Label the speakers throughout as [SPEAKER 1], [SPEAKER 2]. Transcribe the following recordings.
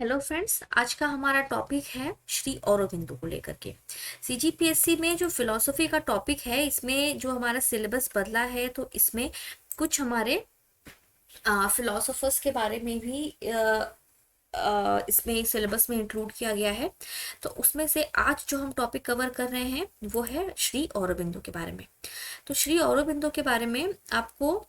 [SPEAKER 1] Hello friends, आज का हमारा टॉपिक है श्री औरोबिंदो को लेकर के। सीजीपीएससी में जो फिलॉसफी का टॉपिक है, इसमें जो हमारा सिलेबस बदला है, तो इसमें कुछ हमारे फिलोसोफर्स के बारे में भी इसमें सिलेबस में इंक्लूड किया गया है। तो उसमें से आज जो हम टॉपिक कवर कर रहे हैं वो है श्री औरोबिंदो के बारे में। तो श्री औरोबिंदो के बारे में आपको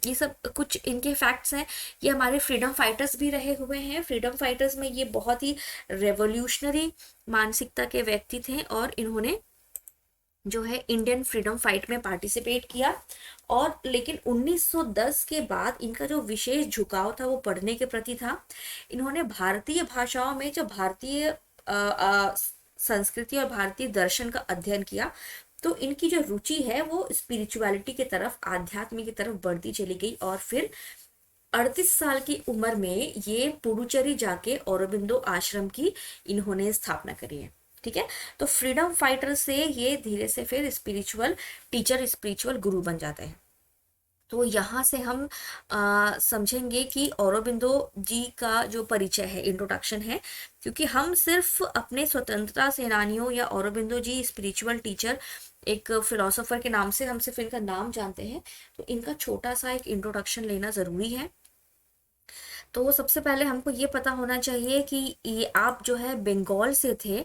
[SPEAKER 1] ये सब कुछ इनके फैक्ट्स हैं। ये हमारे फ्रीडम फाइटर्स भी रहे हुए हैं। फ्रीडम फाइटर्स में ये बहुत ही रेवोल्यूशनरी मानसिकता के व्यक्ति थे और इन्होंने जो है इंडियन फ्रीडम फाइट में पार्टिसिपेट किया। और लेकिन 1910 के बाद इनका जो विशेष झुकाव था वो पढ़ने के प्रति था। इन्होंने भारतीय भाषाओं में जो भारतीय संस्कृति और भारतीय दर्शन का अध्ययन किया। तो इनकी जो रुचि है वो स्पिरिचुअलिटी की तरफ, आध्यात्म की तरफ बढ़ती चली गई और फिर 38 साल की उम्र में ये पुडुचेरी जाके औरोबिंदो आश्रम की इन्होंने स्थापना करी है। ठीक है, तो फ्रीडम फाइटर से ये धीरे से फिर स्पिरिचुअल टीचर, स्पिरिचुअल गुरु बन जाते हैं। तो यहाँ से हम समझेंगे कि औरोबिंदो जी का जो परिचय है, इंट्रोडक्शन है, क्योंकि हम सिर्फ अपने स्वतंत्रता सेनानियों या औरोबिंदो जी स्पिरिचुअल टीचर, एक फिलोसोफर के नाम से हम सिर्फ इनका नाम जानते हैं। तो इनका छोटा सा एक इंट्रोडक्शन लेना ज़रूरी है। तो सबसे पहले हमको ये पता होना चाहिए कि ये आप जो है बंगाल से थे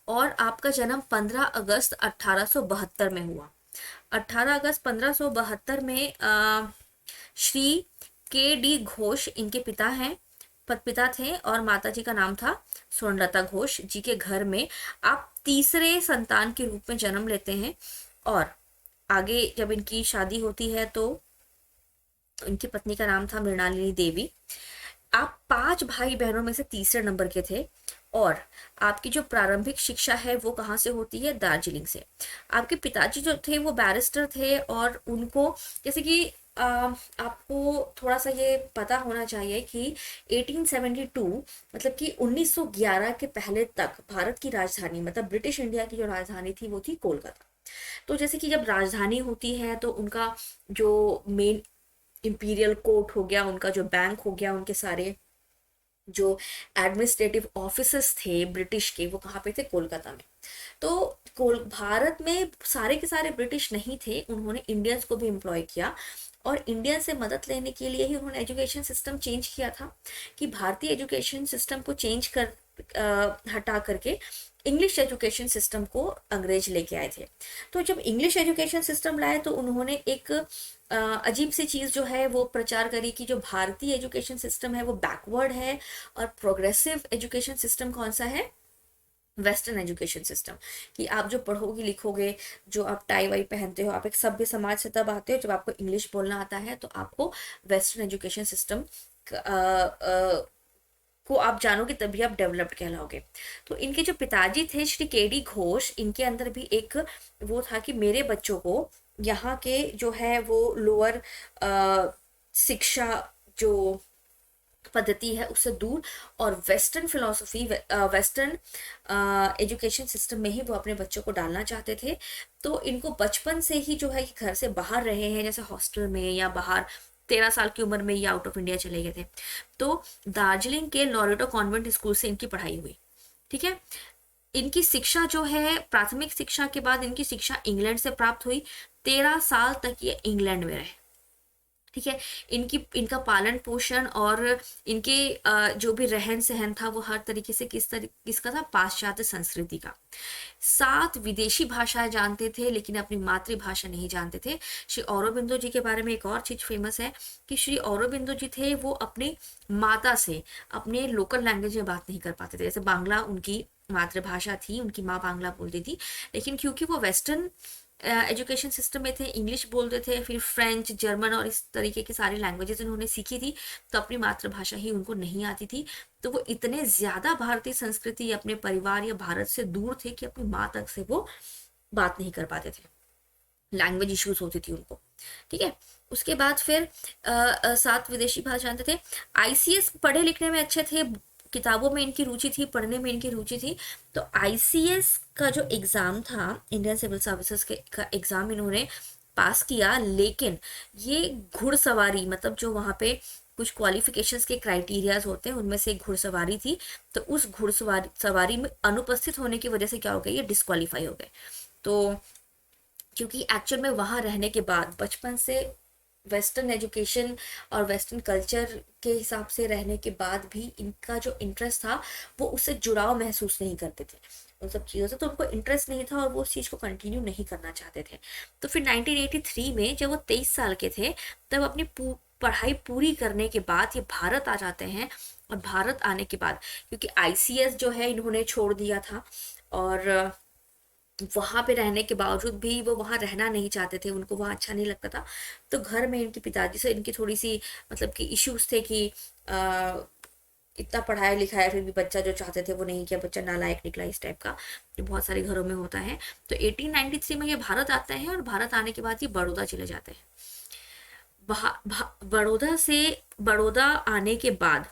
[SPEAKER 1] और आपका जन्म 15 अगस्त 1872 में हुआ। 18 अगस्त 1572 में श्री के डी घोष इनके पिता हैं, पिता थे, और माता जी का नाम था स्वर्णलता घोष जी। के घर में आप तीसरे संतान के रूप में जन्म लेते हैं और आगे जब इनकी शादी होती है तो इनकी पत्नी का नाम था मृणालिनी देवी। आप 5 भाई बहनों में से तीसरे नंबर के थे और आपकी जो प्रारंभिक शिक्षा है वो कहाँ से होती है? दार्जिलिंग से। आपके पिताजी जो थे वो बैरिस्टर थे और उनको जैसे कि आपको थोड़ा सा ये पता होना चाहिए कि 1872 मतलब कि 1911 के पहले तक भारत की राजधानी, मतलब ब्रिटिश इंडिया की जो राजधानी थी वो थी कोलकाता। तो जैसे कि जब राजधानी होती है तो उनका जो मेन इंपीरियल कोर्ट हो गया, उनका जो बैंक हो गया, उनके सारे जो एडमिनिस्ट्रेटिव ऑफिसेस थे ब्रिटिश के, वो कहाँ पे थे? कोलकाता में। तो भारत में सारे के सारे ब्रिटिश नहीं थे, उन्होंने इंडियंस को भी एम्प्लॉय किया और इंडियन से मदद लेने के लिए ही उन्होंने एजुकेशन सिस्टम चेंज किया था कि भारतीय एजुकेशन सिस्टम को चेंज कर हटा करके इंग्लिश एजुकेशन सिस्टम को अंग्रेज लेके आए थे। तो जब इंग्लिश एजुकेशन सिस्टम लाए तो उन्होंने एक अजीब सी चीज़ जो है वो प्रचार करी कि जो भारतीय एजुकेशन सिस्टम है वो बैकवर्ड है और प्रोग्रेसिव एजुकेशन सिस्टम कौन सा है? Western education system. कि आप जो पढ़ोगे लिखोगे, जो आप टाई वाई पहनते हो, आप एक सभ्य समाज से तब आते हो जब आपको इंग्लिश बोलना आता है। तो आपको वेस्टर्न एजुकेशन सिस्टम को आप जानोगे तभी आप डेवलप्ड कहलाओगे। तो इनके जो पिताजी थे श्री के डी घोष, इनके अंदर भी एक वो था कि मेरे बच्चों को यहाँ के जो है वो लोअर शिक्षा जो पद्धति है उससे दूर और western philosophy, western education system में ही वो अपने बच्चों को डालना चाहते थे। तो इनको बचपन से ही जो है कि घर से बाहर रहे हैं, जैसे हॉस्टल में या बाहर 13 साल की उम्र में ये आउट ऑफ इंडिया चले गए थे। तो दार्जिलिंग के लॉरेटो कॉन्वेंट स्कूल से इनकी पढ़ाई हुई। ठीक है, इनकी शिक्षा जो है, प्राथमिक शिक्षा के बाद इनकी शिक्षा इंग्लैंड से प्राप्त हुई। 13 साल तक ये इंग्लैंड में रहे। ठीक है, इनका पालन पोषण और इनके जो भी रहन सहन था वो हर तरीके से किसका था? पाश्चात्य संस्कृति का। 7 विदेशी भाषाएं जानते थे लेकिन अपनी मातृभाषा नहीं जानते थे। श्री औरोबिंदो जी के बारे में एक और चीज फेमस है कि श्री औरोबिंदो जी थे वो अपनी माता से अपने लोकल लैंग्वेज में बात नहीं कर पाते थे। जैसे बांग्ला उनकी मातृभाषा थी, उनकी माँ बांग्ला बोलती थी, लेकिन क्योंकि वो वेस्टर्न एजुकेशन सिस्टम में थे, इंग्लिश बोलते थे, फिर फ्रेंच, जर्मन और इस तरीके की सारी लैंग्वेजेस उन्होंने सीखी थी, तो अपनी मातृभाषा ही उनको नहीं आती थी। तो वो इतने ज़्यादा भारतीय संस्कृति, अपने परिवार या भारत से दूर थे कि अपनी माँ तक से वो बात नहीं कर पाते थे, लैंग्वेज इश्यूज होती थी उनको। ठीक है, उसके बाद फिर 7 विदेशी भाषा जानते थे। आईसीएस पढ़े लिखने में अच्छे थे, किताबों में इनकी रुचि थी, पढ़ने में इनकी रुचि थी। तो आईसीएस का जो एग्ज़ाम था, इंडियन सिविल सर्विसेज के का एग्ज़ाम इन्होंने पास किया, लेकिन ये घुड़सवारी मतलब जो वहाँ पे कुछ क्वालिफिकेशंस के क्राइटेरियाज होते हैं, उनमें से एक घुड़सवारी थी। तो उस घुड़सवारी सवारी में अनुपस्थित होने की वजह से क्या हो गया, ये डिस्क्वालीफाई हो गए। तो क्योंकि एक्चुअल में वहाँ रहने के बाद बचपन से वेस्टर्न एजुकेशन और वेस्टर्न कल्चर के हिसाब से रहने के बाद भी इनका जो इंटरेस्ट था वो उससे जुड़ाव महसूस नहीं करते थे उन सब चीज़ों से, तो उनको इंटरेस्ट नहीं था और वो उस चीज़ को कंटिन्यू नहीं करना चाहते थे। तो फिर 1983 में जब वो 23 साल के थे तब अपनी पढ़ाई पूरी करने के बाद ये भारत आ जाते हैं। और भारत आने के बाद क्योंकि आईसीएस जो है इन्होंने छोड़ दिया था, और वहाँ पे रहने के बावजूद भी वो वहाँ रहना नहीं चाहते थे, उनको वहाँ अच्छा नहीं लगता था। तो घर में इनके पिताजी से इनकी थोड़ी सी मतलब कि इश्यूज थे कि आ, इतना पढ़ाया लिखाया फिर भी बच्चा जो चाहते थे वो नहीं किया, बच्चा नालायक निकला, इस टाइप का जो बहुत सारे घरों में होता है। तो 1893 में ये भारत आते हैं और भारत आने के बाद ये बड़ौदा चले जाते हैं। बड़ौदा आने के बाद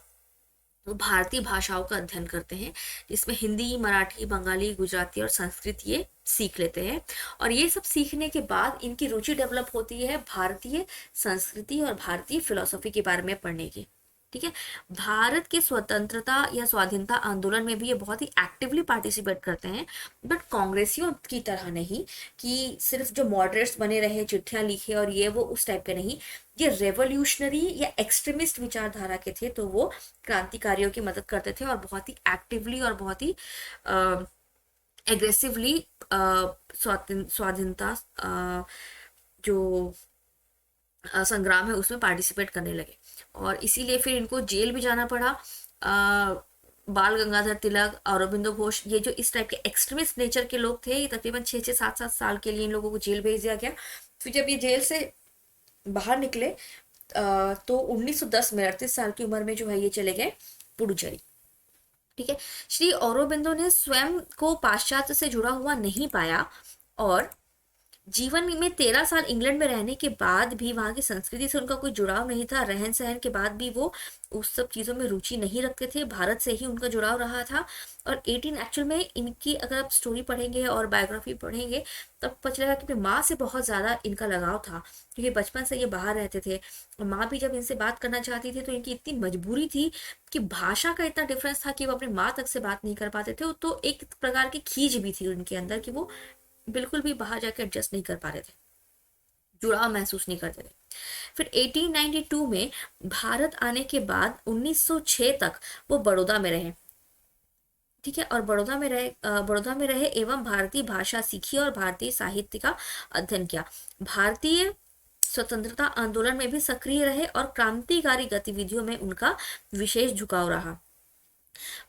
[SPEAKER 1] वो भारतीय भाषाओं का अध्ययन करते हैं, जिसमें हिंदी, मराठी, बंगाली, गुजराती और संस्कृत ये सीख लेते हैं। और ये सब सीखने के बाद इनकी रुचि डेवलप होती है भारतीय संस्कृति और भारतीय फिलोसफी के बारे में पढ़ने की। ठीक है, भारत के स्वतंत्रता या स्वाधीनता आंदोलन में भी ये बहुत ही एक्टिवली पार्टिसिपेट करते हैं, बट कांग्रेसियों की तरह नहीं कि सिर्फ जो मॉडरेट्स बने रहे, चिट्ठियां लिखे और ये वो, उस टाइप के नहीं। ये रेवोल्यूशनरी या एक्सट्रीमिस्ट विचारधारा के थे, तो वो क्रांतिकारियों की मदद करते थे और बहुत ही एक्टिवली और बहुत ही एग्रेसिवली स्वाधीनता जो संग्राम है उसमें पार्टिसिपेट करने लगे। और इसीलिए फिर इनको जेल भी जाना पड़ा। बाल गंगाधर तिलक, अरबिंदो घोष, ये जो इस टाइप के एक्सट्रीमिस्ट नेचर के लोग थे, ये तकरीबन 6-7 साल के लिए इन लोगों को जेल भेज दिया गया। फिर जब ये जेल से बाहर निकले तो 1910 में 38 साल की उम्र में जो है ये चले गए पुडुचेरी। ठीक है, श्री औरोबिंदो ने स्वयं को पाश्चात्य से जुड़ा हुआ नहीं पाया और जीवन में 13 साल इंग्लैंड में रहने के बाद भी वहाँ की संस्कृति से उनका कोई जुड़ाव नहीं था। रहन सहन के बाद भी वो उस सब चीज़ों में रुचि नहीं रखते थे, भारत से ही उनका जुड़ाव रहा था। और 18 एक्चुअल में इनकी अगर आप स्टोरी पढ़ेंगे और बायोग्राफी पढ़ेंगे तब पता चलेगा कि अपनी माँ से बहुत ज़्यादा इनका लगाव था, क्योंकि बचपन से ये बाहर रहते थे और माँ भी जब इनसे बात करना चाहती थी तो इनकी इतनी मजबूरी थी कि भाषा का इतना डिफरेंस था कि वो अपनी माँ तक से बात नहीं कर पाते थे। तो एक प्रकार की खींच भी थी उनके अंदर कि वो बिल्कुल भी बाहर जाकर एडजस्ट नहीं कर पा रहे थे, जुड़ाव महसूस नहीं करते थे। फिर 1892 में भारत आने के बाद 1906 तक वो बड़ौदा में रहे। ठीक है, और बड़ौदा में रहे एवं भारतीय भाषा सीखी और भारतीय साहित्य का अध्ययन किया। भारतीय स्वतंत्रता आंदोलन में भी सक्रिय रहे और क्रांतिकारी गतिविधियों में उनका विशेष झुकाव रहा।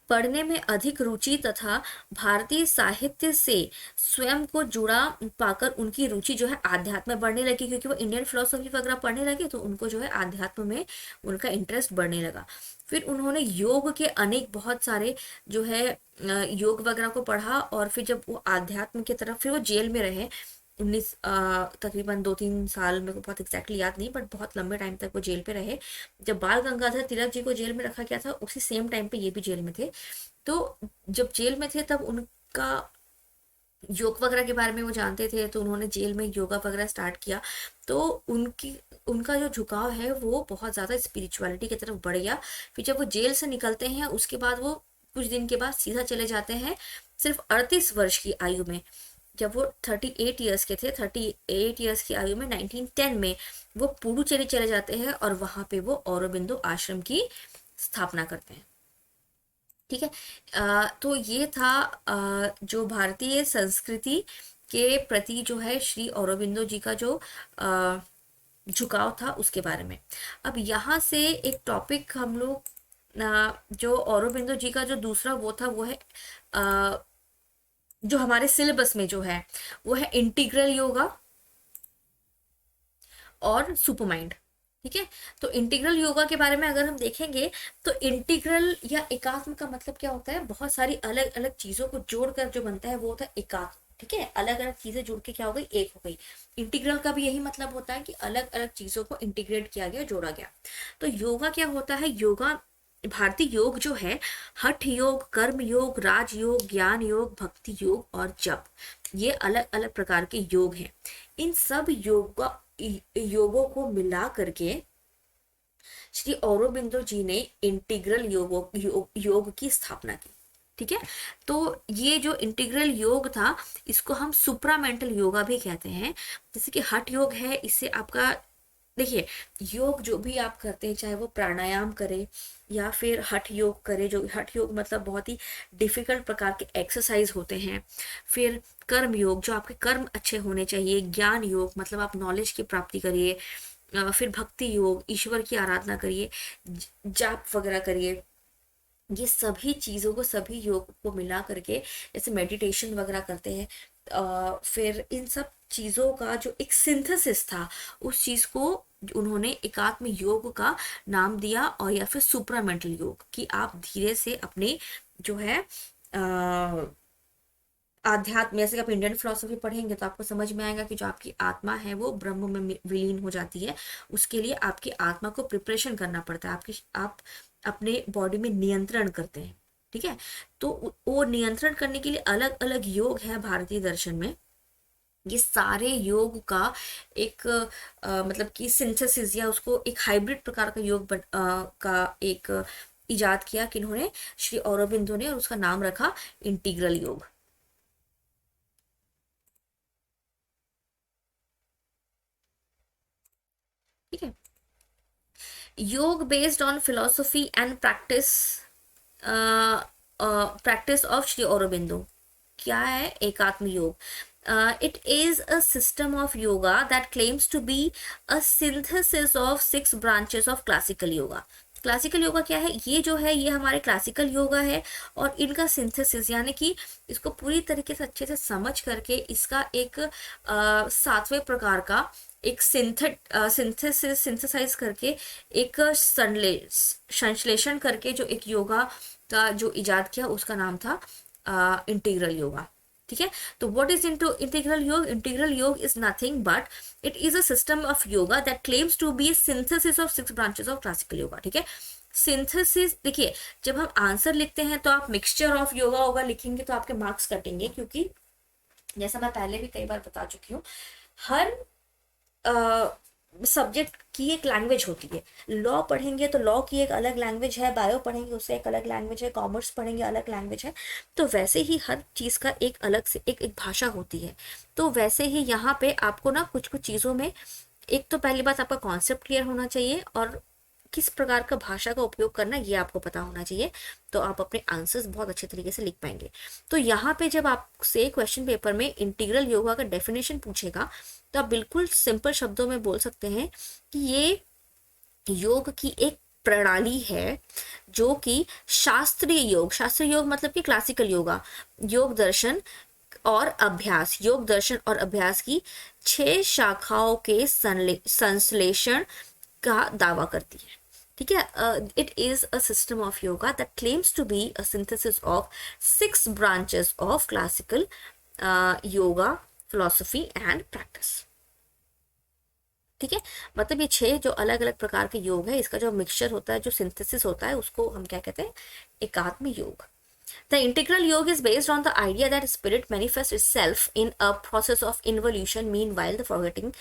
[SPEAKER 1] पढ़ने में अधिक रुचि तथा भारतीय साहित्य से स्वयं को जुड़ा पाकर उनकी रुचि जो है आध्यात्म में बढ़ने लगी, क्योंकि वो इंडियन फिलोसफी वगैरह पढ़ने लगे तो उनको जो है आध्यात्म में उनका इंटरेस्ट बढ़ने लगा। फिर उन्होंने योग के अनेक बहुत सारे जो है योग वगैरह को पढ़ा और फिर जब वो आध्यात्म की तरफ, फिर वो जेल में रहे 19 तकरीबन 2-3 साल, मेरे को बहुत एग्जैक्टली याद नहीं, बट बहुत लंबे टाइम तक वो जेल पे रहे। जब बाल गंगाधर तिलक जी को जेल में रखा गया था उसी सेम टाइम पे ये भी जेल में थे। तो जब जेल में थे तब उनका योग वगैरह के बारे में वो जानते थे, तो उन्होंने जेल में योगा वगैरह स्टार्ट किया। तो उनका जो झुकाव है वो बहुत ज़्यादा स्पिरिचुअलिटी की तरफ बढ़ गया। फिर जब वो जेल से निकलते हैं उसके बाद वो कुछ दिन के बाद सीधा चले जाते हैं सिर्फ 38 वर्ष की आयु में। जब वो 38 ईयर्स के थे, 38 ईयर्स की आयु में 1910 में वो पुडुचेरी चले जाते हैं और वहाँ पे वो औरोबिंदो आश्रम की स्थापना करते हैं। ठीक है, तो ये था जो भारतीय संस्कृति के प्रति जो है श्री औरोबिंदो जी का जो झुकाव था उसके बारे में। अब यहाँ से एक टॉपिक हम लोग जो औरोबिंदो जी का जो दूसरा वो था वो है जो हमारे सिलेबस में जो है वो है इंटीग्रल योगा और सुपरमाइंड। ठीक है, तो इंटीग्रल योगा के बारे में अगर हम देखेंगे तो इंटीग्रल या एकात्म का मतलब क्या होता है, बहुत सारी अलग अलग चीजों को जोड़कर जो बनता है वो होता है एकात्म। ठीक है, अलग अलग चीजें जुड़ के क्या हो गई, एक हो गई। इंटीग्रल का भी यही मतलब होता है कि अलग अलग चीजों को इंटीग्रेट किया गया, जोड़ा गया। तो योगा क्या होता है, योगा भारतीय योग जो है हठ योग, कर्म योग, राज योग, ज्ञान योग, भक्ति योग और जप, ये अलग अलग प्रकार के योग हैं। इन सब योगों को मिला करके श्री औरोबिंदो जी ने इंटीग्रल योग की स्थापना की। ठीक है, तो ये जो इंटीग्रल योग था, इसको हम सुप्रामेंटल योगा भी कहते हैं। जैसे कि हठ योग है, इससे आपका देखिए, योग जो भी आप करते हैं, चाहे वो प्राणायाम करें या फिर हठ योग करें, जो हठ योग मतलब बहुत ही डिफिकल्ट प्रकार के एक्सरसाइज होते हैं। फिर कर्म योग, जो आपके कर्म अच्छे होने चाहिए। ज्ञान योग मतलब आप नॉलेज की प्राप्ति करिए। फिर भक्ति योग, ईश्वर की आराधना करिए, जाप वगैरह करिए। ये सभी चीज़ों को, सभी योग को मिला करके जैसे मेडिटेशन वगैरह करते हैं, फिर इन सब चीज़ों का जो एक सिंथेसिस था, उस चीज़ को उन्होंने एकात्म योग का नाम दिया, और या फिर सुप्रामेंटल योग, कि आप धीरे से अपने जो है आध्यात्म, जैसे कि आप इंडियन फिलोसफी पढ़ेंगे तो आपको समझ में आएगा कि जो आपकी आत्मा है वो ब्रह्म में विलीन हो जाती है। उसके लिए आपकी आत्मा को प्रिपरेशन करना पड़ता है, आप अपने बॉडी में नियंत्रण करते हैं। ठीक है, तो वो नियंत्रण करने के लिए अलग अलग योग है भारतीय दर्शन में। ये सारे योग का एक मतलब कि सिंथेसिस, या उसको एक हाइब्रिड प्रकार का योग का एक इजाद किया किन्होंने, श्री औरोबिंदो ने, और उसका नाम रखा इंटीग्रल योग। ठीक है, yoga based on philosophy and practice, practice of Shri Aurobindo. क्या है एकात्म योग? It is a system of yoga that claims to be a synthesis of 6 branches of classical yoga. Classical yoga क्या है? ये जो है ये हमारे क्लासिकल योगा है, और इनका सिंथेसिस यानी कि इसको पूरी तरीके से अच्छे से समझ करके इसका एक 7वें प्रकार का एक सिंथेसाइज करके, एक संश्लेषण करके जो एक योगा का जो इजाद किया, उसका नाम था इंटीग्रल योगा। ठीक है, तो what is into integral yoga? Integral yoga is nothing but it is a system of yoga that claims to be synthesis of 6 branches of classical yoga. ठीक है, सिंथेसिस, देखिए जब हम आंसर लिखते हैं तो आप मिक्सचर ऑफ योगा होगा लिखेंगे तो आपके मार्क्स कटेंगे, क्योंकि जैसा मैं पहले भी कई बार बता चुकी हूँ, हर सब्जेक्ट की एक लैंग्वेज होती है। लॉ पढ़ेंगे तो लॉ की एक अलग लैंग्वेज है, बायो पढ़ेंगे उससे एक अलग लैंग्वेज है, कॉमर्स पढ़ेंगे अलग लैंग्वेज है। तो वैसे ही हर चीज़ का एक अलग से एक भाषा होती है। तो वैसे ही यहाँ पे आपको ना कुछ कुछ चीज़ों में, एक तो पहली बात आपका कॉन्सेप्ट क्लियर होना चाहिए, और किस प्रकार का भाषा का उपयोग करना ये आपको पता होना चाहिए, तो आप अपने आंसर्स बहुत अच्छे तरीके से लिख पाएंगे। तो यहाँ पे जब आपसे क्वेश्चन पेपर में इंटीग्रल योगा का डेफिनेशन पूछेगा, तो आप बिल्कुल सिंपल शब्दों में बोल सकते हैं कि ये योग की एक प्रणाली है, जो कि शास्त्रीय योग मतलब कि क्लासिकल योगा, योग दर्शन और अभ्यास, योग दर्शन और अभ्यास की 6 शाखाओं के संश्लेषण का दावा करती है। ठीक है, it is a system of yoga that claims to be a synthesis of 6 branches of classical yoga, philosophy and practice. ठीक है, मतलब ये 6 जो अलग अलग प्रकार के योग है, इसका जो मिक्सचर होता है, जो सिंथेसिस होता है, उसको हम क्या कहते हैं? एकात्म योग। The integral yoga is based on the idea that spirit manifests itself in a process of involution, meanwhile the forgetting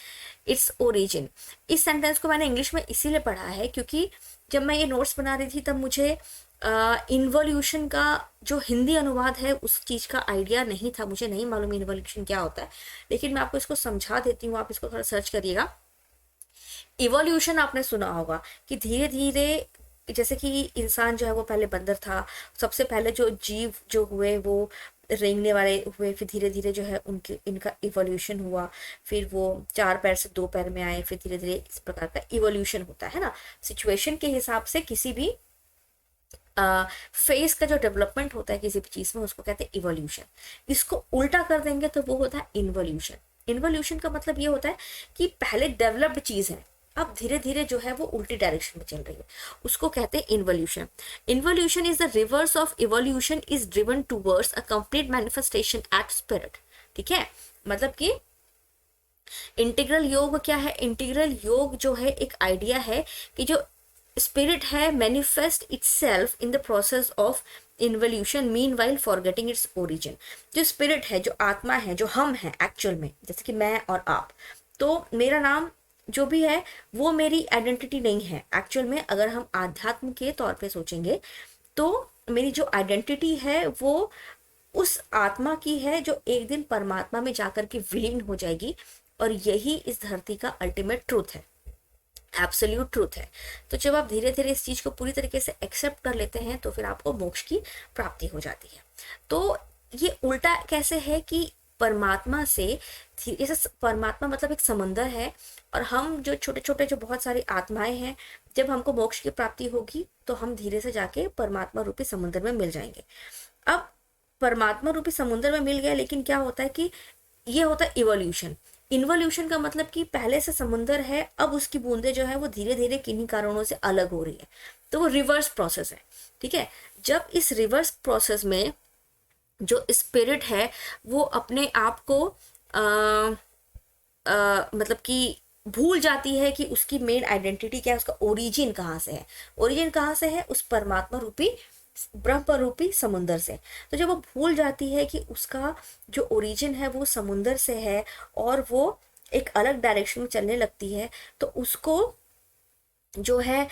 [SPEAKER 1] its origin. इस सेंटेंस को मैंने इंग्लिश में इसीलिए पढ़ा है क्योंकि जब मैं ये नोट्स बना रही थी तब मुझे इन्वोल्यूशन का जो हिंदी अनुवाद है उस चीज़ का आइडिया नहीं था, मुझे नहीं मालूम इन्वोल्यूशन क्या होता है, लेकिन मैं आपको इसको समझा देती हूँ, आप इसको थोड़ा सर्च करिएगा। इवोल्यूशन आपने सुना होगा कि धीरे धीरे, जैसे कि इंसान जो है वो पहले बंदर था, सबसे पहले जो जीव जो हुए वो रेंगने वाले हुए, फिर धीरे धीरे जो है उनके इनका इवोल्यूशन हुआ, फिर वो 4 पैर से 2 पैर में आए, फिर धीरे धीरे इस प्रकार का इवोल्यूशन होता है ना। सिचुएशन के हिसाब से किसी भी फेस का जो डेवलपमेंट होता है किसी भी चीज़ में, उसको कहते हैं इवोल्यूशन। इसको उल्टा कर देंगे तो वो होता है इन्वोल्यूशन। इन्वोल्यूशन का मतलब ये होता है कि पहले डेवलप्ड चीज़ है, अब धीरे धीरे जो है वो उल्टी डायरेक्शन में चल रही है, उसको कहते हैं involution. Involution is the reverse of evolution, is driven towards a complete manifestation at spirit. ठीक है, मतलब कि इंटीग्रल योग क्या है? इंटीग्रल योग जो है एक आइडिया है कि जो स्पिरिट है manifest itself in the process of involution, meanwhile forgetting its origin. जो स्पिरिट है, जो आत्मा है, जो हम हैं एक्चुअल में, जैसे कि मैं और आप, तो मेरा नाम जो भी है वो मेरी आइडेंटिटी नहीं है। एक्चुअल में अगर हम आध्यात्म के तौर पे सोचेंगे तो मेरी जो आइडेंटिटी है वो उस आत्मा की है जो एक दिन परमात्मा में जाकर के विलीन हो जाएगी, और यही इस धरती का अल्टीमेट ट्रूथ है, एब्सोल्यूट ट्रूथ है। तो जब आप धीरे धीरे इस चीज को पूरी तरीके से एक्सेप्ट कर लेते हैं तो फिर आपको मोक्ष की प्राप्ति हो जाती है। तो ये उल्टा कैसे है कि परमात्मा से, जैसे परमात्मा मतलब एक समंदर है, और हम जो छोटे छोटे जो बहुत सारी आत्माएं हैं, जब हमको मोक्ष की प्राप्ति होगी तो हम धीरे से जाके परमात्मा रूपी समुद्र में मिल जाएंगे। अब परमात्मा रूपी समुद्र में मिल गया, लेकिन क्या होता है कि ये होता है इवोल्यूशन। इन्वोल्यूशन का मतलब कि पहले से समुंदर है, अब उसकी बूंदें जो है वो धीरे धीरे किन्हीं कारणों से अलग हो रही है, तो वो रिवर्स प्रोसेस है। ठीक है, जब इस रिवर्स प्रोसेस में जो स्पिरिट है वो अपने आप को मतलब कि भूल जाती है कि उसकी मेन आइडेंटिटी क्या है, उसका ओरिजिन कहाँ से है। ओरिजिन कहाँ से है? उस परमात्मा रूपी ब्रह्म रूपी समुंदर से। तो जब वो भूल जाती है कि उसका जो ओरिजिन है वो समुंदर से है और वो एक अलग डायरेक्शन में चलने लगती है, तो उसको जो है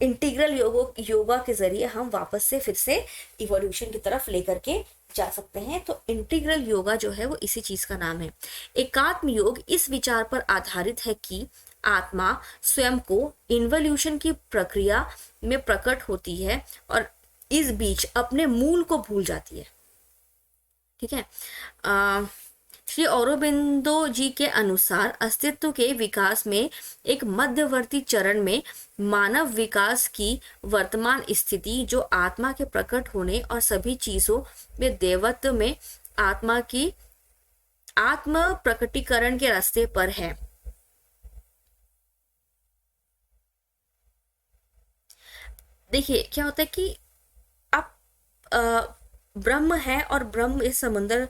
[SPEAKER 1] इंटीग्रल योगा के जरिए हम वापस से फिर से इवोल्यूशन की तरफ लेकर के जा सकते हैं। तो इंटीग्रल योगा जो है वो इसी चीज का नाम है। एकात्म योग इस विचार पर आधारित है कि आत्मा स्वयं को इन्वोल्यूशन की प्रक्रिया में प्रकट होती है और इस बीच अपने मूल को भूल जाती है। ठीक है, श्री औरोबिंदो जी के अनुसार अस्तित्व के विकास में एक मध्यवर्ती चरण में मानव विकास की वर्तमान स्थिति, जो आत्मा के प्रकट होने और सभी चीजों में देवत्व में आत्मा की आत्म प्रकटीकरण के रास्ते पर है। देखिए क्या होता है कि आप ब्रह्म है और ब्रह्म इस समुंदर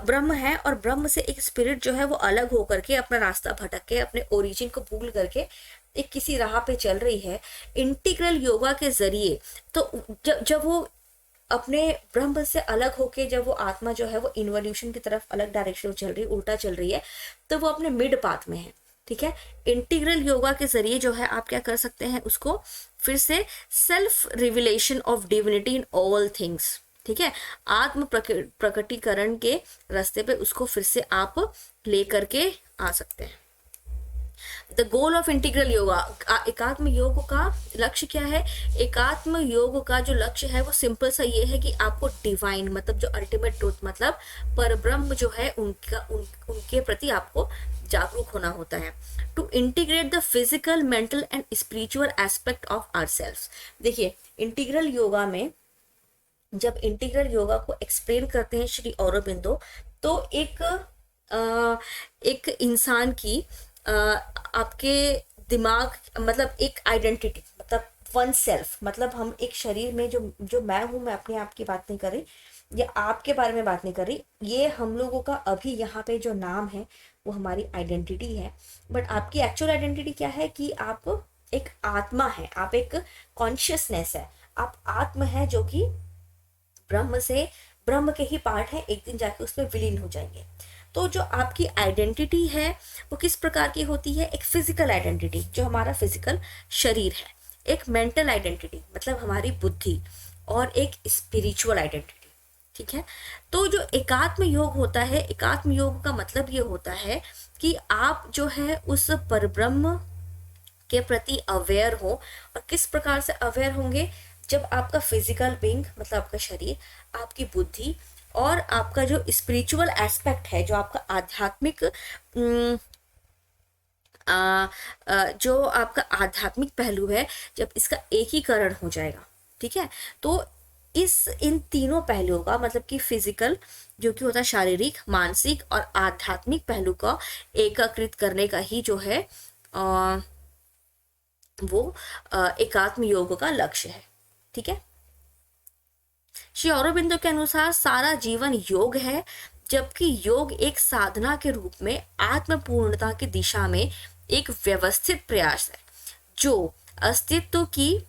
[SPEAKER 1] ब्रह्म है और ब्रह्म से एक स्पिरिट जो है वो अलग होकर के अपना रास्ता भटक के अपने ओरिजिन को भूल करके एक किसी राह पे चल रही है। इंटीग्रल योगा के जरिए तो जब वो अपने ब्रह्म से अलग होके, जब वो आत्मा जो है वो इन्वोल्यूशन की तरफ अलग डायरेक्शन में चल रही है, उल्टा चल रही है, तो वो अपने मिड पाथ में है। ठीक है, इंटीग्रल योगा के जरिए जो है आप क्या कर सकते हैं, उसको फिर से self revelation of divinity in all things, ठीक है, आत्म प्रकटीकरण के रास्ते पे उसको फिर से आप लेकर के आ सकते हैं। The goal of integral yoga, एकात्म योग का लक्ष्य क्या है? एकात्म योग का जो लक्ष्य है वो सिंपल सा ये है कि आपको डिवाइन मतलब जो अल्टीमेट ट्रूथ मतलब परब्रह्म जो है उनके प्रति आपको जागरूक होना होता है। To integrate the physical, mental and spiritual aspect of ourselves. देखिए इंटीग्रल योगा में जब इंटीग्रल योगा को एक्सप्लेन करते हैं श्री औरोबिंदो, तो एक इंसान की आपके दिमाग मतलब एक आइडेंटिटी मतलब वन सेल्फ, मतलब हम एक शरीर में जो मैं हूँ, मैं अपने आप की बात नहीं कर रही या आपके बारे में बात नहीं कर रही, ये हम लोगों का अभी यहाँ पे जो नाम है वो हमारी आइडेंटिटी है। बट आपकी एक्चुअल आइडेंटिटी क्या है कि आप एक आत्मा है, आप एक कॉन्शियसनेस है, आप आत्म है जो कि ब्रह्म के ही पार्ट है, एक दिन जाके उसमें विलीन हो जाएंगे। तो जो आपकी आइडेंटिटी है वो किस प्रकार की होती है? एक फिजिकल आइडेंटिटी जो हमारा फिजिकल शरीर है, एक मेंटल आइडेंटिटी मतलब हमारी बुद्धि, और एक स्पिरिचुअल आइडेंटिटी। ठीक है, तो जो एकात्म योग होता है, एकात्म योग का मतलब ये होता है कि आप जो है उस परब्रह्म के प्रति अवेयर हो। और किस प्रकार से अवेयर होंगे? जब आपका फिजिकल बीइंग मतलब आपका शरीर, आपकी बुद्धि और आपका जो स्पिरिचुअल एस्पेक्ट है, जो आपका आध्यात्मिक जो आपका आध्यात्मिक पहलू है, जब इसका एकीकरण हो जाएगा। ठीक है, तो इन तीनों पहलुओं का मतलब कि फिजिकल जो कि होता है शारीरिक, मानसिक और आध्यात्मिक पहलू का एकीकृत करने का ही जो है वो एकात्म योग का लक्ष्य है। ठीक है, श्री औरोबिंदो के अनुसार सारा जीवन योग है, जबकि योग एक साधना के रूप में आत्मपूर्णता की दिशा में एक व्यवस्थित प्रयास है जो अस्तित्व की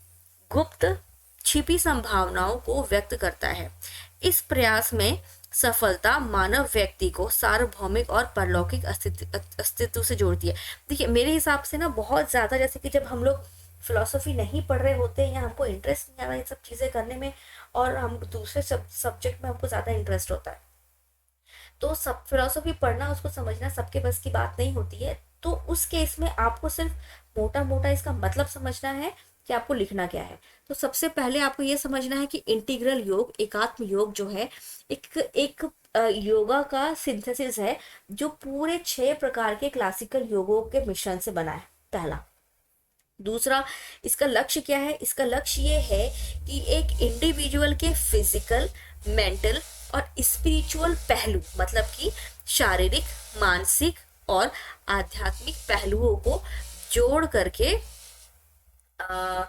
[SPEAKER 1] गुप्त छिपी संभावनाओं को व्यक्त करता है। इस प्रयास में सफलता मानव व्यक्ति को सार्वभौमिक और परलौकिक अस्तित्व से जोड़ती है। देखिए मेरे हिसाब से ना बहुत ज़्यादा, जैसे कि जब हम लोग फिलोसफी नहीं पढ़ रहे होते हैं या हमको इंटरेस्ट नहीं आ रहा इन सब चीज़ें करने में, और हम दूसरे सब्जेक्ट में हमको ज़्यादा इंटरेस्ट होता है, तो सब फिलोसफी पढ़ना, उसको समझना सबके बस की बात नहीं होती है। तो उस केस में आपको सिर्फ मोटा मोटा इसका मतलब समझना है कि आपको लिखना क्या है। तो सबसे पहले आपको ये समझना है कि इंटीग्रल योग, एकात्म योग जो है, एक एक योगा का सिंथेसिस है जो पूरे 6 प्रकार के क्लासिकल योगों के मिश्रण से बना है, पहला। दूसरा, इसका लक्ष्य क्या है? इसका लक्ष्य ये है कि एक इंडिविजुअल के फिजिकल, मेंटल और स्पिरिचुअल पहलू, मतलब कि शारीरिक, मानसिक और आध्यात्मिक पहलुओं को जोड़ करके आ,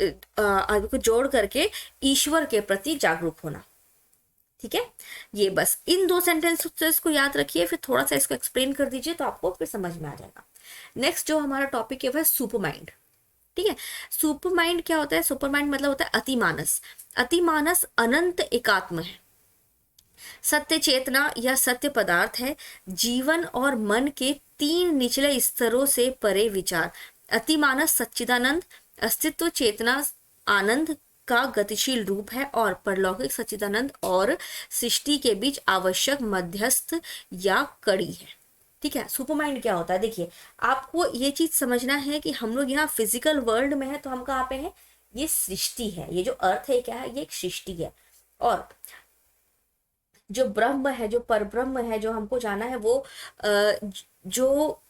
[SPEAKER 1] को जोड़ करके ईश्वर के प्रति जागरूक होना। ठीक है, ये बस इन 2 सेंटेंसेस को याद रखिए, फिर थोड़ा सा इसको एक्सप्लेन कर दीजिए तो आपको फिर समझ में आ जाएगा। नेक्स्ट जो हमारा टॉपिक है वह सुपर माइंड। ठीक है, सुपर माइंड क्या होता है? सुपर माइंड मतलब होता है अतिमानस। अतिमानस अनंत एकात्म है, सत्य चेतना या सत्य पदार्थ है, जीवन और मन के 3 निचले स्तरों से परे विचार। अतिमानस सच्चिदानंद, अस्तित्व चेतना आनंद का गतिशील रूप है और परलौकिक सच्चिदानंद और सृष्टि के बीच आवश्यक मध्यस्थ या कड़ी है। ठीक है, सुपर माइंड क्या होता है? देखिए आपको ये चीज समझना है कि हम लोग यहाँ फिजिकल वर्ल्ड में है, तो हम कहाँ पे हैं? ये सृष्टि है, ये जो अर्थ है क्या है? ये एक सृष्टि है। और जो ब्रह्म है, जो परब्रह्म है, जो हमको जाना है, वो जो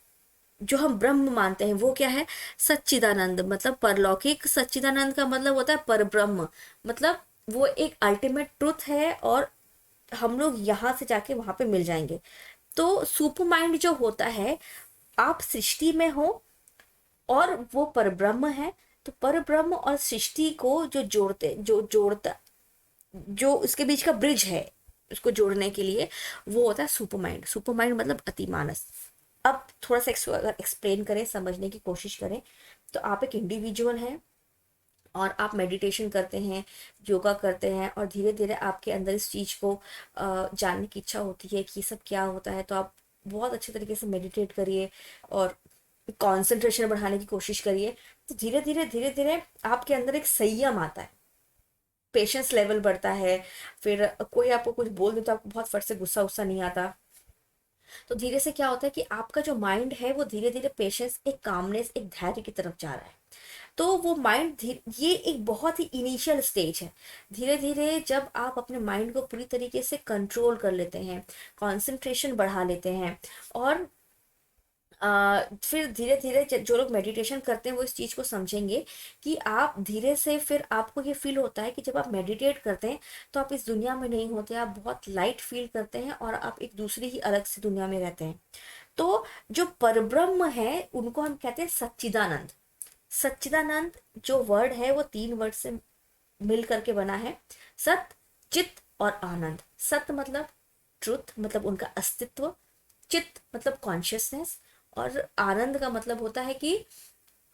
[SPEAKER 1] जो हम ब्रह्म मानते हैं वो क्या है? सच्चिदानंद। मतलब परलौकिक सच्चिदानंद का मतलब होता है परब्रह्म, मतलब वो एक अल्टीमेट ट्रुथ है और हम लोग यहाँ से जाके वहां पे मिल जाएंगे। तो सुपर माइंड जो होता है, आप सृष्टि में हो और वो परब्रह्म है, तो परब्रह्म और सृष्टि को जो जोड़ता, जो इसके बीच का ब्रिज है उसको जोड़ने के लिए, वो होता है सुपर माइंड। सुपर माइंड मतलब अतिमानस। अब थोड़ा सा इसको अगर एक्सप्लेन करें, समझने की कोशिश करें, तो आप एक इंडिविजुअल हैं और आप मेडिटेशन करते हैं, योगा करते हैं, और धीरे धीरे आपके अंदर इस चीज़ को जानने की इच्छा होती है कि ये सब क्या होता है। तो आप बहुत अच्छे तरीके से मेडिटेट करिए और कंसंट्रेशन बढ़ाने की कोशिश करिए। तो धीरे धीरे आपके अंदर एक संयम आता है, पेशेंस लेवल बढ़ता है। फिर कोई आपको कुछ बोल दे तो आपको बहुत फट से गुस्सा उस्सा नहीं आता। तो धीरे से क्या होता है कि आपका जो माइंड है वो धीरे धीरे पेशेंस, एक कामनेस, एक धैर्य की तरफ जा रहा है। तो वो माइंड, ये एक बहुत ही इनिशियल स्टेज है। धीरे धीरे जब आप अपने माइंड को पूरी तरीके से कंट्रोल कर लेते हैं, कंसंट्रेशन बढ़ा लेते हैं, और फिर धीरे धीरे जो लोग मेडिटेशन करते हैं वो इस चीज़ को समझेंगे कि आप धीरे से, फिर आपको ये फील होता है कि जब आप मेडिटेट करते हैं तो आप इस दुनिया में नहीं होते, आप बहुत लाइट फील करते हैं और आप एक दूसरी ही अलग सी दुनिया में रहते हैं। तो जो परब्रह्म है उनको हम कहते हैं सच्चिदानंद। सच्चिदानंद जो वर्ड है वो 3 वर्ड से मिल करके बना है, सत, चित और आनंद। सत मतलब ट्रुथ, मतलब उनका अस्तित्व। चित मतलब कॉन्शियसनेस। और आनंद का मतलब होता है कि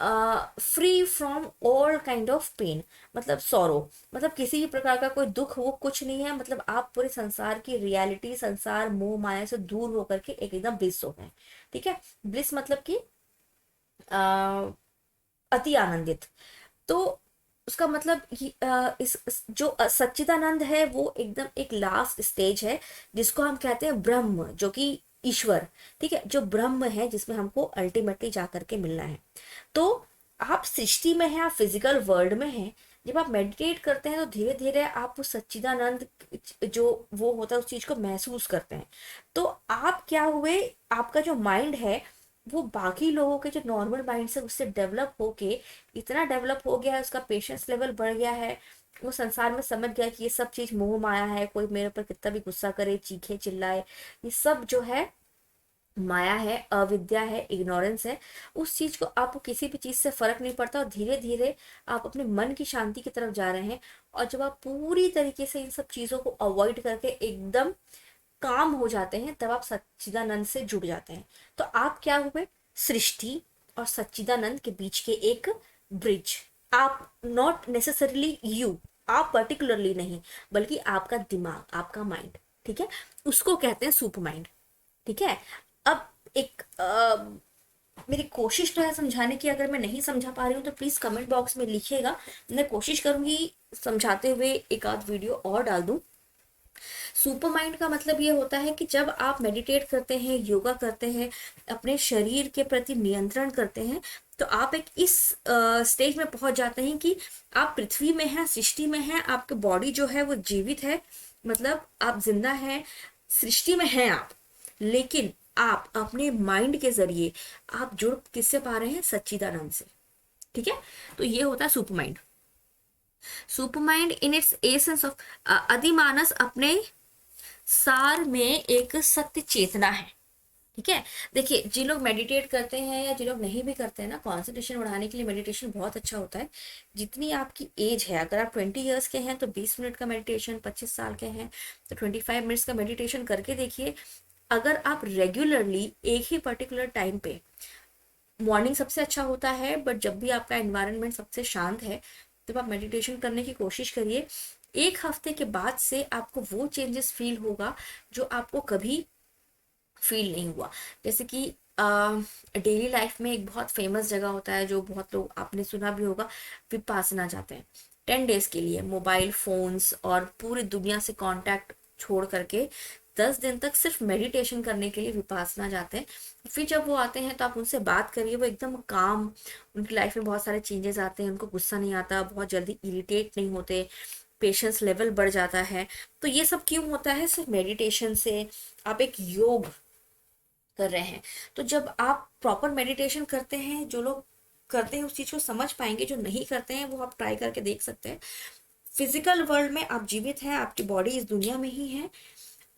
[SPEAKER 1] free from all kind of pain, मतलब सॉरो, मतलब किसी भी प्रकार का कोई दुख वो कुछ नहीं है। मतलब आप पूरे संसार की रियलिटी, संसार मोह माया से दूर होकर के एकदम ब्लिस हो गए। ठीक है, ब्लिस मतलब कि अति आनंदित। तो उसका मतलब जो सच्चिदानंद है वो एकदम एक लास्ट स्टेज है जिसको हम कहते हैं ब्रह्म, जो कि ईश्वर। ठीक है, जो ब्रह्म है जिसमें हमको अल्टीमेटली जा करके मिलना है। तो आप सृष्टि में हैं, आप फिजिकल वर्ल्ड में हैं। जब आप मेडिटेट करते हैं तो धीरे धीरे आप उस सच्चिदानंद जो वो होता है उस चीज को महसूस करते हैं। तो आप क्या हुए, आपका जो माइंड है वो बाकी लोगों के जो नॉर्मल माइंड से उससे डेवलप होके इतना डेवलप हो गया है, उसका पेशेंस लेवल बढ़ गया है, वो संसार में समझ गया कि ये सब चीज मोह माया है, कोई मेरे ऊपर कितना भी गुस्सा करे, चीखे चिल्लाए, ये सब जो है माया है, अविद्या है, इग्नोरेंस है। उस चीज को, आपको किसी भी चीज से फर्क नहीं पड़ता और धीरे धीरे आप अपने मन की शांति की तरफ जा रहे हैं। और जब आप पूरी तरीके से इन सब चीजों को अवॉइड करके एकदम काम हो जाते हैं, तब आप सच्चिदानंद से जुड़ जाते हैं। तो आप क्या हुए? सृष्टि और सच्चिदानंद के बीच के एक ब्रिज। आप नॉट नेसेसरली यू, आप पर्टिकुलरली नहीं, बल्कि आपका दिमाग, आपका माइंड। ठीक है, उसको कहते हैं सुपर माइंड। ठीक है, अब एक मेरी कोशिश तो है समझाने की, अगर मैं नहीं समझा पा रही हूँ तो प्लीज कमेंट बॉक्स में लिखिएगा, मैं कोशिश करूंगी समझाते हुए एक आध वीडियो और डाल दूं। सुपर माइंड का मतलब ये होता है कि जब आप मेडिटेट करते हैं, योगा करते हैं, अपने शरीर के प्रति नियंत्रण करते हैं, तो आप एक इस स्टेज में पहुंच जाते हैं कि आप पृथ्वी में हैं, सृष्टि में हैं, आपके बॉडी जो है वो जीवित है, मतलब आप जिंदा हैं, सृष्टि में हैं आप, लेकिन आप अपने माइंड के जरिए आप जुड़ किससे पा रहे हैं, सच्चिदानंद से। ठीक है, तो ये होता है super mind. Super mind in its essence of, अधिमानस अपने सार में एक सत्य चेतना है। ठीक है, देखिए जिन लोग मेडिटेट करते हैं या जिन लोग नहीं भी करते हैं ना, कॉन्सेंट्रेशन बढ़ाने के लिए मेडिटेशन बहुत अच्छा होता है। जितनी आपकी एज है, अगर आप 20 ईयर्स के हैं तो 20 मिनट का मेडिटेशन, 25 साल के हैं तो 25 मिनट्स का मेडिटेशन करके देखिए। अगर आप रेगुलरली एक ही पर्टिकुलर टाइम पे, मॉर्निंग सबसे अच्छा होता है, बट जब भी आपका एनवायरनमेंट सबसे शांत है तब आप मेडिटेशन करने की कोशिश करिए। एक हफ्ते के बाद से आपको वो चेंजेस फील होगा जो आपको कभी फील नहीं हुआ। जैसे कि डेली लाइफ में एक बहुत फेमस जगह होता है, जो बहुत लोग आपने सुना भी होगा, विपासना जाते हैं 10 डेज के लिए, मोबाइल फोन्स और पूरी दुनिया से कांटेक्ट छोड़ करके 10 दिन तक सिर्फ मेडिटेशन करने के लिए विपासना जाते हैं। फिर जब वो आते हैं तो आप उनसे बात करिए, वो एकदम काम, उनकी लाइफ में बहुत सारे चेंजेस आते हैं, उनको गुस्सा नहीं आता, बहुत जल्दी इरिटेट नहीं होते, पेशेंस लेवल बढ़ जाता है। तो ये सब क्यों होता है, सिर्फ मेडिटेशन से। आप एक योग कर रहे हैं, तो जब आप प्रॉपर मेडिटेशन करते हैं, जो लोग करते हैं उस चीज को समझ पाएंगे, जो नहीं करते हैं वो आप ट्राई करके देख सकते हैं। फिजिकल वर्ल्ड में आप जीवित हैं, आपकी बॉडी इस दुनिया में ही है,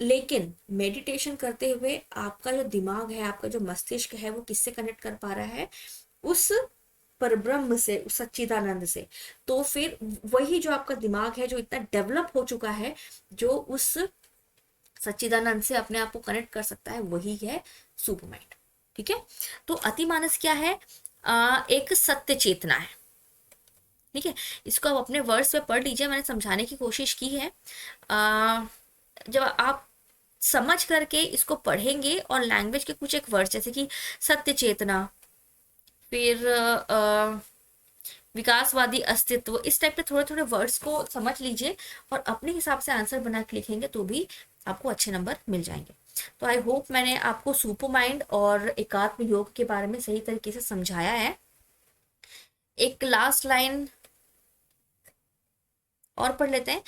[SPEAKER 1] लेकिन मेडिटेशन करते हुए आपका जो दिमाग है, आपका जो मस्तिष्क है, वो किससे कनेक्ट कर पा रहा है, उस परब्रह्म से, उस सच्चिदानंद से। तो फिर वही जो आपका दिमाग है, जो इतना डेवलप हो चुका है, जो उस सच्चिदानंद से अपने आप को कनेक्ट कर सकता है, वही है सुपर माइंड। ठीक है, तो अतिमानस क्या है, एक सत्य चेतना है। ठीक है, इसको आप अपने वर्ड्स में पढ़ लीजिए, मैंने समझाने की कोशिश की है। जब आप समझ करके इसको पढ़ेंगे और लैंग्वेज के कुछ एक वर्ड्स जैसे कि सत्य चेतना, फिर विकासवादी अस्तित्व, इस टाइप के थोड़े थोड़े वर्ड्स को समझ लीजिए और अपने हिसाब से आंसर बना के लिखेंगे तो भी आपको अच्छे नंबर मिल जाएंगे। तो आई होप मैंने आपको सुपर माइंड और एकात्म योग के बारे में सही तरीके से समझाया है। एक लास्ट लाइन और पढ़ लेते हैं।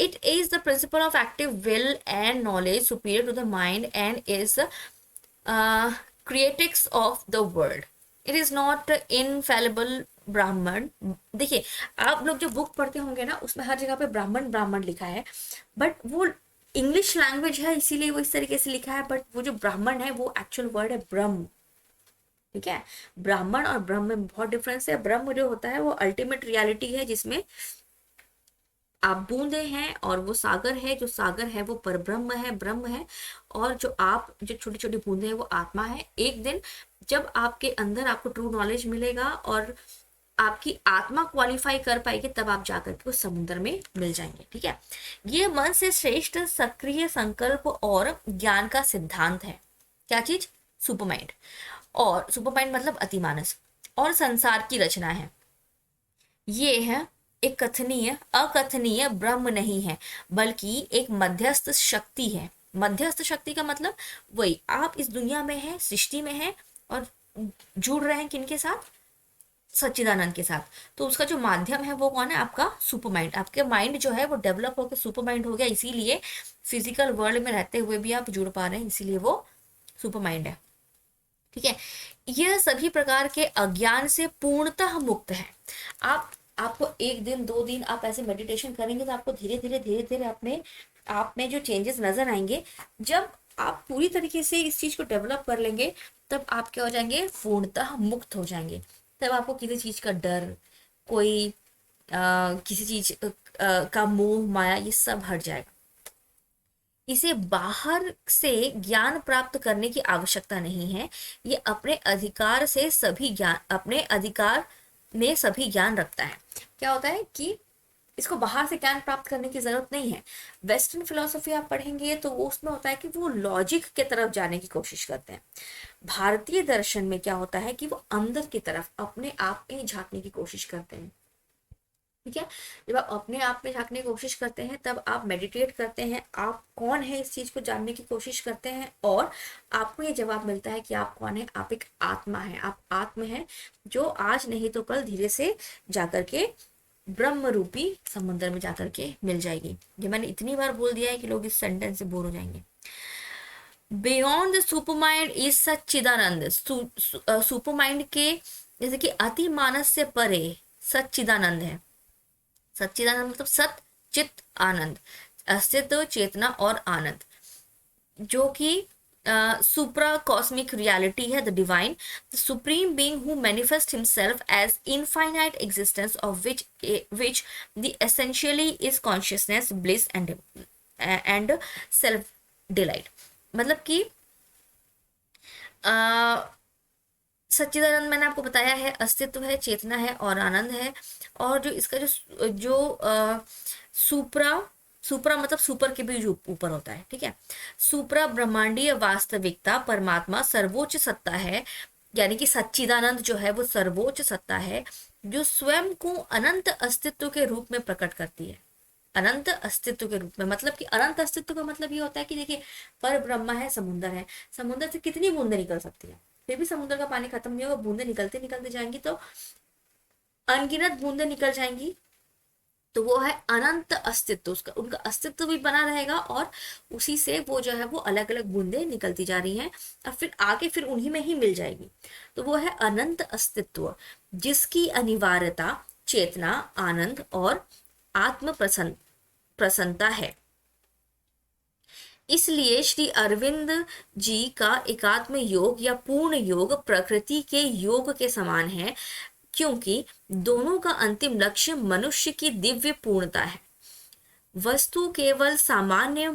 [SPEAKER 1] It is the principle of active will and knowledge superior to the mind and is creatrix of the world. It is not infallible ब्राह्मण। देखिए, आप लोग जो बुक पढ़ते होंगे ना, उसमें हर जगह पे ब्राह्मण ब्राह्मण लिखा है, बट वो इंग्लिश लैंग्वेज है इसीलिए वो इस तरीके से लिखा है, बट वो जो ब्राह्मण है वो एक्चुअल वर्ड है ब्रह्म। ठीक है, ब्राह्मण और ब्रह्म में बहुत डिफरेंस है। ब्रह्म जो होता है वो अल्टीमेट रियलिटी है, जिसमें आप बूंदे हैं और वो सागर है, जो सागर है वो परब्रह्म है, ब्रह्म है, और जो आप जो छोटी छोटी बूंदे हैं वो आत्मा है। एक दिन जब आपके अंदर आपको ट्रू नॉलेज मिलेगा और आपकी आत्मा क्वालिफाई कर पाएगी, तब आप जाकर के उस समुद्र में मिल जाएंगे। ठीक है, ये मन से श्रेष्ठ सक्रिय संकल्प और ज्ञान का सिद्धांत है। क्या चीज, सुपर माइंड। और सुपर माइंड मतलब अतिमानस और संसार की रचना है। ये है एक कथनीय अकथनीय ब्रह्म नहीं है, बल्कि एक मध्यस्थ शक्ति है। मध्यस्थ शक्ति का मतलब वही, आप इस दुनिया में हैं, सृष्टि में हैं और जुड़ रहे हैं किनके साथ, सच्चिदानंद के साथ। तो उसका जो माध्यम है वो कौन है, आपका सुपर माइंड। आपके माइंड जो है वो डेवलप होकर सुपर माइंड हो गया, इसीलिए फिजिकल वर्ल्ड में रहते हुए भी आप जुड़ पा रहे हैं, इसीलिए वो सुपर माइंड है। ठीक है, यह सभी प्रकार के अज्ञान से पूर्णतः मुक्त है। आपको एक दिन 2 दिन आप ऐसे मेडिटेशन करेंगे तो आपको धीरे धीरे अपने आप में जो चेंजेस नजर आएंगे। जब आप पूरी तरीके से इस चीज को डेवलप कर लेंगे, तब आप क्या हो जाएंगे, पूर्णतः मुक्त हो जाएंगे। तब आपको किसी चीज का डर, कोई किसी चीज का मोह माया, ये सब हट जाएगा। इसे बाहर से ज्ञान प्राप्त करने की आवश्यकता नहीं है, ये अपने अधिकार से सभी ज्ञान, अपने अधिकार में सभी ज्ञान रखता है। क्या होता है कि इसको बाहर से ज्ञान प्राप्त करने की जरूरत नहीं है। वेस्टर्न फिलोसफी आप पढ़ेंगे तो वो उसमें होता है कि वो लॉजिक के तरफ जाने की कोशिश करते हैं। भारतीय दर्शन में क्या होता है कि वो अंदर की तरफ अपने आप में झांकने की कोशिश करते हैं। ठीक है, जब आप अपने आप में झांकने की कोशिश करते हैं तब आप मेडिटेट करते हैं, आप कौन है इस चीज को जानने की कोशिश करते हैं, और आपको ये जवाब मिलता है कि आप कौन है, आप एक आत्मा है, आप आत्म है जो आज नहीं तो कल धीरे से जाकर के ब्रह्म रूपी समुद्र में जाकर के मिल जाएगी। ये मैंने इतनी बार बोल दिया है कि लोग इस सेंटेंस से बोर हो जाएंगे। Beyond the super mind is Sachchidanand. Super mind के जैसे कि अति मानस से परे सच्चिदानंद है। सच्चिदानंद मतलब सत चित आनंद, अस्तित्व, चेतना और आनंद, जो कि सुप्रा कॉस्मिक रियलिटी है, the divine, the supreme being who manifest himself as infinite existence of which the essentially is consciousness, bliss and self delight। मतलब कि सच्चिदानंद मैंने आपको बताया है अस्तित्व है, चेतना है और आनंद है। और जो इसका जो जो सुप्रा सुप्रा मतलब सुपर के भी ऊपर होता है। ठीक है, सुप्रा ब्रह्मांडीय वास्तविकता परमात्मा सर्वोच्च सत्ता है, यानी कि सच्चिदानंद जो है वो सर्वोच्च सत्ता है जो स्वयं को अनंत अस्तित्व के रूप में प्रकट करती है। अनंत अस्तित्व के रूप में मतलब कि अनंत अस्तित्व का मतलब ये होता है कि देखिए पर ब्रह्म है, समुद्र है, समुद्र से कितनी बूंदें निकल सकती है, फिर भी समुद्र का पानी खत्म नहीं होगा, बूंदें निकलते निकलते जाएंगी, तो अनगिनत बूंदें निकल जाएंगी, तो वो है अनंत अस्तित्व, उसका उनका अस्तित्व भी बना रहेगा और उसी से वो जो है वो अलग अलग बूंदें निकलती जा रही हैं और फिर आगे फिर उन्हीं में ही मिल जाएगी। तो वो है अनंत अस्तित्व जिसकी अनिवार्यता चेतना, आनंद और आत्म प्रसन्नता है। इसलिए श्री अरविंद जी का एकात्म योग या पूर्ण योग प्रकृति के योग के समान है, क्योंकि दोनों का अंतिम लक्ष्य मनुष्य की दिव्य पूर्णता है। वस्तु केवल सामान्य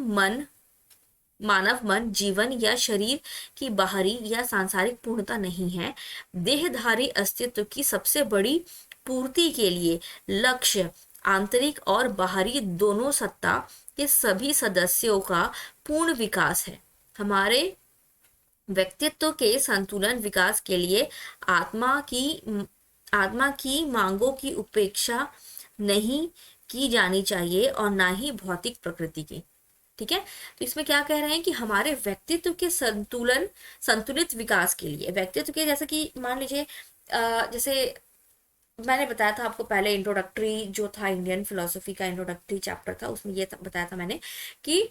[SPEAKER 1] मानव मन, जीवन या शरीर की बाहरी या सांसारिक पूर्णता नहीं है। देहधारी अस्तित्व की सबसे बड़ी पूर्ति के लिए लक्ष्य आंतरिक और बाहरी दोनों सत्ता के सभी सदस्यों का पूर्ण विकास है। हमारे व्यक्तित्व के संतुलन विकास के लिए आत्मा की मांगों की उपेक्षा नहीं की जानी चाहिए और ना ही भौतिक प्रकृति की। ठीक है, तो इसमें क्या कह रहे हैं कि हमारे व्यक्तित्व के संतुलित विकास के लिए, व्यक्तित्व के जैसे कि मान लीजिए जैसे मैंने बताया था आपको पहले, इंट्रोडक्टरी जो था इंडियन फिलोसफी का इंट्रोडक्टरी चैप्टर था, उसमें ये बताया था मैंने कि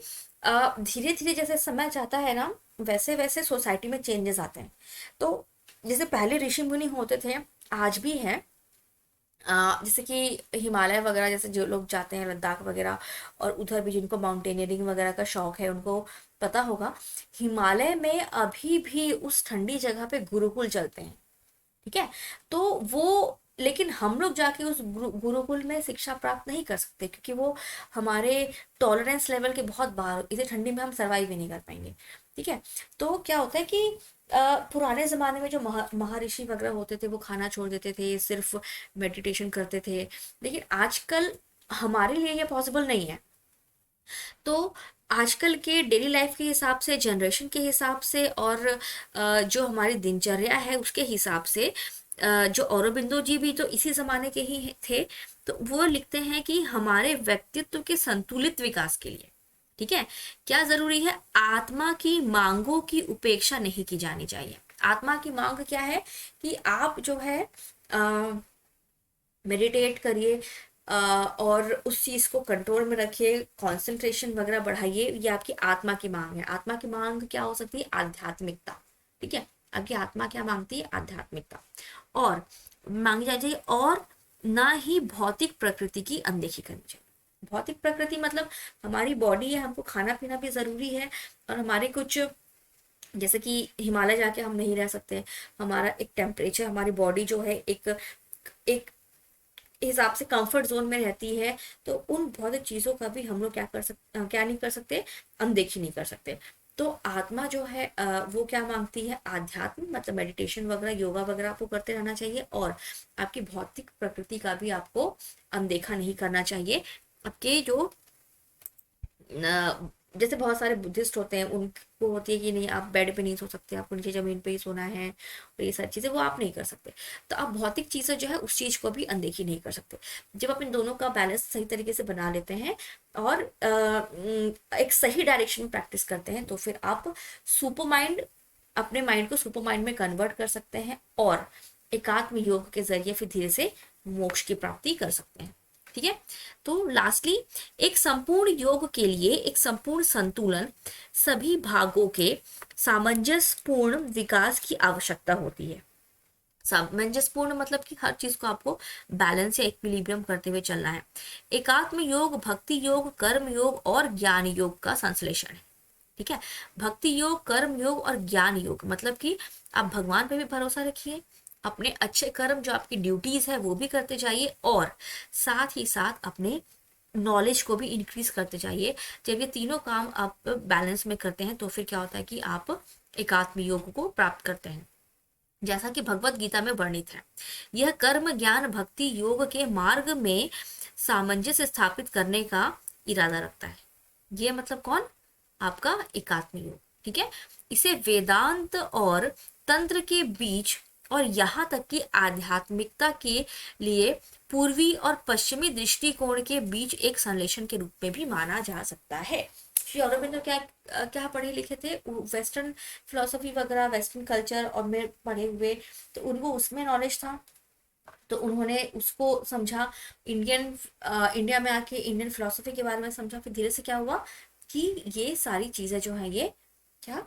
[SPEAKER 1] धीरे धीरे जैसे समय जाता है ना वैसे वैसे सोसाइटी में चेंजेस आते हैं। तो जैसे पहले ऋषि मुनि होते थे, आज भी है, जैसे कि हिमालय वगैरह जैसे जो लोग जाते हैं लद्दाख वगैरह, और उधर भी जिनको माउंटेनियरिंग वगैरह का शौक है उनको पता होगा हिमालय में अभी भी उस ठंडी जगह पे गुरुकुल चलते हैं। ठीक है, तो वो लेकिन हम लोग जाके उस गुरुकुल में शिक्षा प्राप्त नहीं कर सकते क्योंकि वो हमारे टॉलरेंस लेवल के बहुत बाहर, इसे ठंडी में हम सर्वाइव भी नहीं कर पाएंगे। ठीक है, तो क्या होता है कि पुराने ज़माने में जो महर्षि वगैरह होते थे वो खाना छोड़ देते थे, सिर्फ मेडिटेशन करते थे, लेकिन आजकल हमारे लिए ये पॉसिबल नहीं है। तो आजकल के डेली लाइफ के हिसाब से, जनरेशन के हिसाब से और जो हमारी दिनचर्या है उसके हिसाब से, जो औरोबिंदो जी भी तो इसी ज़माने के ही थे, तो वो लिखते हैं कि हमारे व्यक्तित्व के संतुलित विकास के लिए, ठीक है, क्या जरूरी है, आत्मा की मांगों की उपेक्षा नहीं की जानी चाहिए। आत्मा की मांग क्या है कि आप जो है मेडिटेट करिए और उस चीज को कंट्रोल में रखिए, कंसंट्रेशन वगैरह बढ़ाइए, ये आपकी आत्मा की मांग है। आत्मा की मांग क्या हो सकती है, आध्यात्मिकता। ठीक है, आपकी आत्मा क्या मांगती है, आध्यात्मिकता और मांगी जानी चाहिए, और ना ही भौतिक प्रकृति की अनदेखी करनी चाहिए। भौतिक प्रकृति मतलब हमारी बॉडी है, हमको खाना पीना भी जरूरी है, और हमारे कुछ जैसे कि हिमालय जाके हम नहीं रह सकते, हमारा एक टेम्परेचर, हमारी बॉडी जो है एक एक हिसाब से कंफर्ट जोन में रहती है, तो उन भौतिक चीजों का भी हम लोग क्या नहीं कर सकते, अनदेखी नहीं कर सकते। तो आत्मा जो है वो क्या मांगती है, आध्यात्म मतलब मेडिटेशन वगैरह योगा वगैरह आपको करते रहना चाहिए, और आपकी भौतिक प्रकृति का भी आपको अनदेखा नहीं करना चाहिए। आपके जो जैसे बहुत सारे बुद्धिस्ट होते हैं, उनको होती है कि नहीं आप बेड पे नहीं सो सकते, आपको नीचे जमीन पे ही सोना है, और ये सारी चीज़ें वो आप नहीं कर सकते। तो आप भौतिक चीज़ें जो है उस चीज़ को भी अनदेखी नहीं कर सकते। जब आप इन दोनों का बैलेंस सही तरीके से बना लेते हैं और एक सही डायरेक्शन में प्रैक्टिस करते हैं, तो फिर आप सुपर माइंड, अपने माइंड को सुपर माइंड में कन्वर्ट कर सकते हैं, और एकात्म योग के जरिए फिर धीरे से मोक्ष की प्राप्ति कर सकते हैं। ठीक है। तो लास्टली, एक संपूर्ण योग के लिए एक संपूर्ण संतुलन, सभी भागों के सामंजस्यपूर्ण विकास की आवश्यकता होती है। सामंजस्यपूर्ण मतलब कि हर चीज को आपको बैलेंस या इक्विलिब्रियम करते हुए चलना है। एकात्म योग भक्ति योग, कर्म योग और ज्ञान योग का संश्लेषण है। ठीक है। भक्ति योग, कर्म योग और ज्ञान योग मतलब कि आप भगवान पे भी भरोसा रखिए, अपने अच्छे कर्म जो आपकी ड्यूटीज है वो भी करते जाइए, और साथ ही साथ अपने नॉलेज को भी इंक्रीज करते जाइए। जब ये तीनों काम आप बैलेंस में करते हैं तो फिर क्या होता है कि आप एकात्म योग को प्राप्त करते हैं, जैसा कि भगवत गीता में वर्णित है। यह कर्म ज्ञान भक्ति योग के मार्ग में सामंजस्य स्थापित करने का इरादा रखता है। ये मतलब कौन, आपका एकात्म योग। ठीक है। इसे वेदांत और तंत्र के बीच, और यहाँ तक कि आध्यात्मिकता के लिए पूर्वी और पश्चिमी दृष्टिकोण के बीच एक संश्लेषण के रूप में भी माना जा सकता है। श्री अरबिंदो क्या क्या पढ़े लिखे थे, वेस्टर्न फिलोसफी वगैरह, वेस्टर्न कल्चर और में पढ़े हुए, तो उनको उसमें नॉलेज था, तो उन्होंने उसको समझा। इंडिया में आके इंडियन फिलोसफी के बारे में समझा। फिर धीरे से क्या हुआ कि ये सारी चीजें जो हैं ये क्या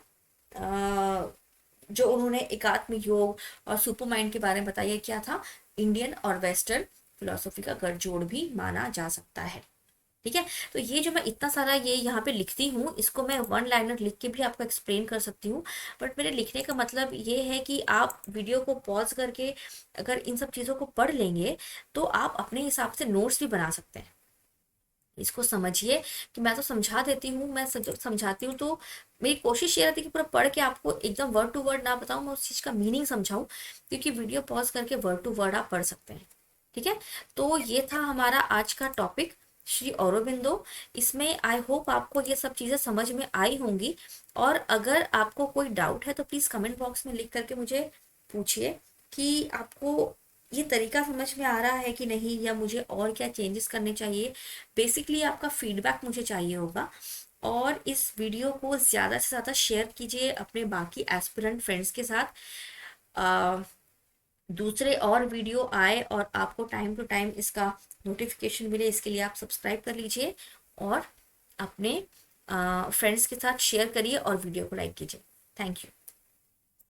[SPEAKER 1] जो उन्होंने एकात्म योग और सुपर माइंड के बारे में बताया, क्या था, इंडियन और वेस्टर्न फिलोसफी का गठजोड़ भी माना जा सकता है। ठीक है। तो ये जो मैं इतना सारा ये यहाँ पे लिखती हूँ, इसको मैं वन लाइनर लिख के भी आपको एक्सप्लेन कर सकती हूँ, बट मेरे लिखने का मतलब ये है कि आप वीडियो को पॉज करके अगर इन सब चीज़ों को पढ़ लेंगे तो आप अपने हिसाब से नोट्स भी बना सकते हैं। इसको समझिए कि मैं तो समझा देती हूँ, मैं समझाती हूँ, तो मेरी कोशिश ये रहती है कि पूरा पढ़ के आपको एकदम वर्ड टू वर्ड ना बताऊँ, मैं उस चीज़ का मीनिंग समझाऊँ, क्योंकि वीडियो पॉज करके वर्ड टू वर्ड आप पढ़ सकते हैं। ठीक है। तो ये था हमारा आज का टॉपिक, श्री औरोबिंदो। इसमें आई होप आपको ये सब चीज़ें समझ में आई होंगी, और अगर आपको कोई डाउट है तो प्लीज़ कमेंट बॉक्स में लिख करके मुझे पूछिए कि आपको ये तरीका समझ में आ रहा है कि नहीं, या मुझे और क्या चेंजेस करने चाहिए। बेसिकली आपका फीडबैक मुझे चाहिए होगा, और इस वीडियो को ज़्यादा से ज़्यादा शेयर कीजिए अपने बाकी एस्पिरेंट फ्रेंड्स के साथ। दूसरे और वीडियो आए और आपको टाइम टू टाइम इसका नोटिफिकेशन मिले, इसके लिए आप सब्सक्राइब कर लीजिए, और अपने फ्रेंड्स के साथ शेयर करिए और वीडियो को लाइक कीजिए। Thank you.